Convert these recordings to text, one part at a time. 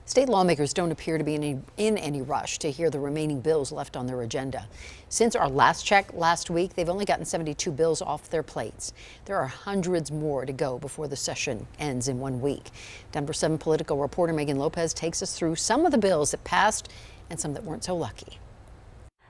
State lawmakers don't appear to be in any rush to hear the remaining bills left on their agenda. Since our last check last week, they've only gotten 72 bills off their plates. There are hundreds more to go before the session ends in 1 week. Denver 7 political reporter Megan Lopez takes us through some of the bills that passed and some that weren't so lucky.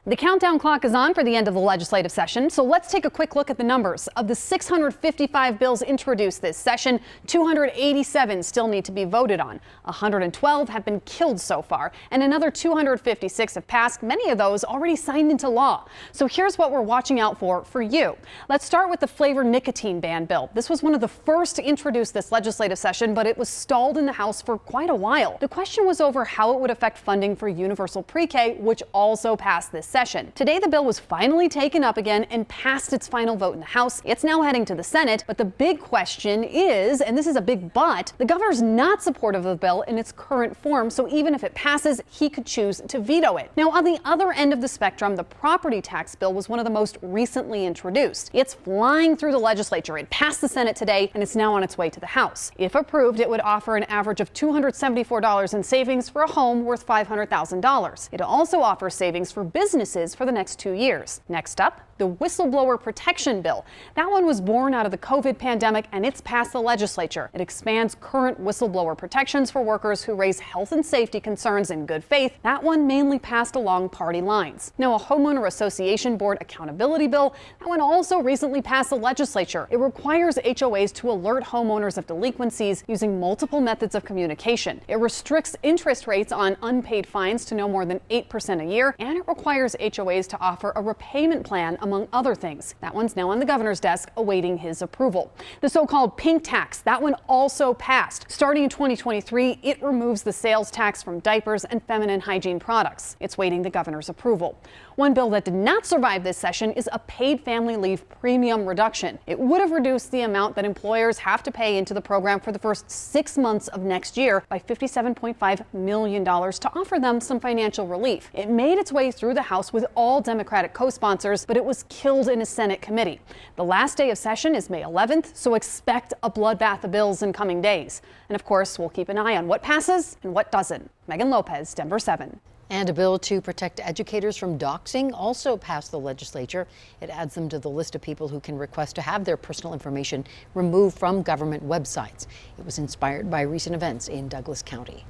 The countdown clock is on for the end of the legislative session, so let's take a quick look at the numbers. Of the 655 bills introduced this session, 287 still need to be voted on. 112 have been killed so far, and another 256 have passed, many of those already signed into law. So here's what we're watching out for you. Let's start with the flavor nicotine ban bill. This was one of the first to introduce this legislative session, but it was stalled in the House for quite a while. The question was over how it would affect funding for universal pre-K, which also passed this session. Today, the bill was finally taken up again and passed its final vote in the House. It's now heading to the Senate, but the big question is, and this is a big but, the governor's not supportive of the bill in its current form, so even if it passes, he could choose to veto it. Now, on the other end of the spectrum, the property tax bill was one of the most recently introduced. It's flying through the legislature. It passed the Senate today, and it's now on its way to the House. If approved, it would offer an average of $274 in savings for a home worth $500,000. It also offers savings for businesses for the next 2 years. Next up, the whistleblower protection bill. That one was born out of the COVID pandemic, and it's passed the legislature. It expands current whistleblower protections for workers who raise health and safety concerns in good faith. That one mainly passed along party lines. Now, a homeowner association board accountability bill. That one also recently passed the legislature. It requires HOAs to alert homeowners of delinquencies using multiple methods of communication. It restricts interest rates on unpaid fines to no more than 8% a year, and it requires HOAs to offer a repayment plan, among other things. That one's now on the governor's desk awaiting his approval. The so-called pink tax, that one also passed. Starting in 2023, it removes the sales tax from diapers and feminine hygiene products. It's waiting the governor's approval. One bill that did not survive this session is a paid family leave premium reduction. It would have reduced the amount that employers have to pay into the program for the first 6 months of next year by $57.5 million to offer them some financial relief. It made its way through the House with all Democratic co-sponsors, but it was killed in a Senate committee. The last day of session is May 11th, so expect a bloodbath of bills in coming days. And of course, we'll keep an eye on what passes and what doesn't. Megan Lopez, Denver 7. And a bill to protect educators from doxing also passed the legislature. It adds them to the list of people who can request to have their personal information removed from government websites. It was inspired by recent events in Douglas County.